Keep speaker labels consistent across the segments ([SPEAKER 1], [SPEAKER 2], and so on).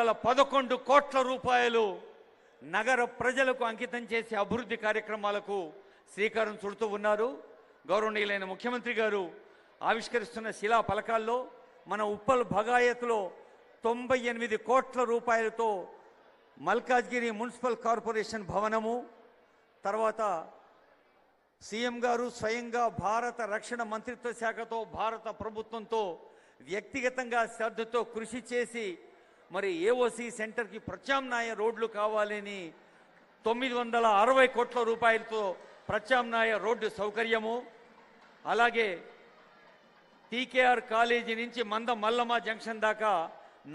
[SPEAKER 1] 411 కోట్ల రూపాయలు నగర ప్రజలకు అంకితం చేసే అభివృద్ధి కార్యక్రమాలకు శ్రీకారం చుడుతూ ఉన్నారు. గౌరవనీయులైన ముఖ్యమంత్రి గారు ఆవిష్కరిస్తున్న శిలా ఫలకాల్లో మన ఉప్పల్ భగాయత్లో 98 కోట్ల రూపాయలతో మల్కాజ్గిరి మున్సిపల్ కార్పొరేషన్ భవనము, తర్వాత సీఎం గారు స్వయంగా భారత రక్షణ మంత్రిత్వ శాఖతో భారత ప్రభుత్వంతో వ్యక్తిగతంగా శ్రద్ధతో కృషి చేసి మరి ఏఓసి సెంటర్కి ప్రత్యామ్నాయ రోడ్లు కావాలని 960 కోట్ల రూపాయలతో ప్రత్యామ్నాయ రోడ్డు సౌకర్యము, అలాగే టీకేఆర్ కాలేజీ నుంచి మంద మల్లమ్మ జంక్షన్ దాకా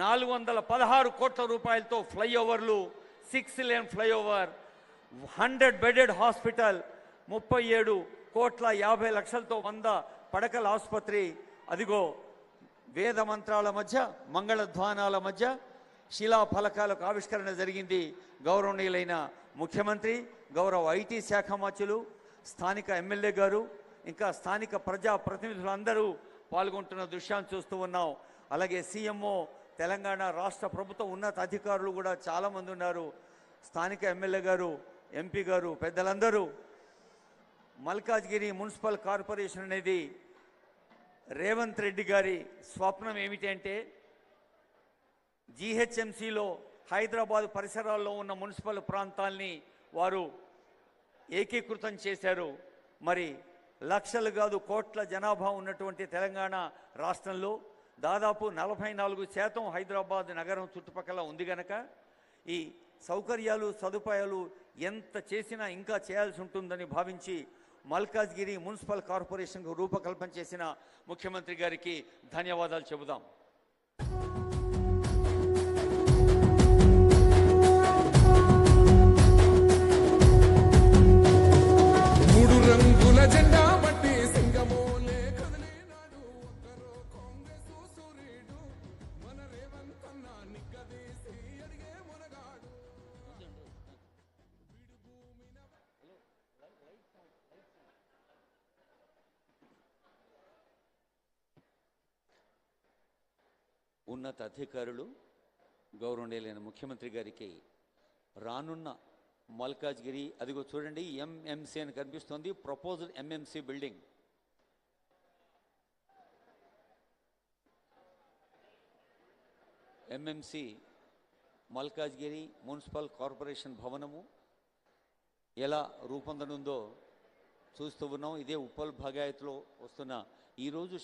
[SPEAKER 1] 416 కోట్ల రూపాయలతో ఫ్లైఓవర్లు, 6 లేన్ ఫ్లైఓవర్, 100 బెడెడ్ హాస్పిటల్, 37 కోట్ల 50 లక్షలతో 100 పడకల ఆసుపత్రి. అదిగో వేద మంత్రాల మధ్య మంగళధ్వానాల మధ్య శిలా ఫలకాలకు ఆవిష్కరణ జరిగింది. గౌరవనీయులైన ముఖ్యమంత్రి, గౌరవ ఐటీ శాఖ మంత్రులు, స్థానిక ఎమ్మెల్యే గారు, ఇంకా స్థానిక ప్రజా ప్రతినిధులు అందరూ పాల్గొంటున్న దృశ్యాన్ని చూస్తూ ఉన్నాం. అలాగే సీఎంఓ, తెలంగాణ రాష్ట్ర ప్రభుత్వ ఉన్నత అధికారులు కూడా చాలామంది ఉన్నారు. స్థానిక ఎమ్మెల్యే గారు, ఎంపీ గారు, పెద్దలందరూ. మల్కాజ్గిరి మున్సిపల్ కార్పొరేషన్ అనేది రేవంత్ రెడ్డి గారి స్వప్నం ఏమిటంటే జీహెచ్ఎంసీలో హైదరాబాద్ పరిసరాల్లో ఉన్న మున్సిపల్ ప్రాంతాల్ని వారు ఏకీకృతం చేశారు. మరి లక్షలు కాదు కోట్ల జనాభా ఉన్నటువంటి తెలంగాణ రాష్ట్రంలో దాదాపు 44% హైదరాబాద్ నగరం చుట్టుపక్కల ఉంది గనక ఈ సౌకర్యాలు సదుపాయాలు ఎంత చేసినా ఇంకా చేయాల్సి ఉంటుందని భావించి మల్కాజ్గిరి మున్సిపల్ కార్పొరేషన్కు రూపకల్పన చేసిన ముఖ్యమంత్రి గారికి ధన్యవాదాలు చెబుదాం. ఉన్నత అధికారులు, గౌరవనీయులైన ముఖ్యమంత్రి గారికి రానున్న మల్కాజ్గిరి, అదిగో చూడండి ఎంఎంసీ అని కనిపిస్తుంది, proposed MMC building. MMC Malkajgiri municipal corporation భవనము ఎలా రూపొందనుందో చూస్తూ ఉన్నాం. ఇదే ఉప్పల్ భగాయత్లో వస్తున్న ఈరోజు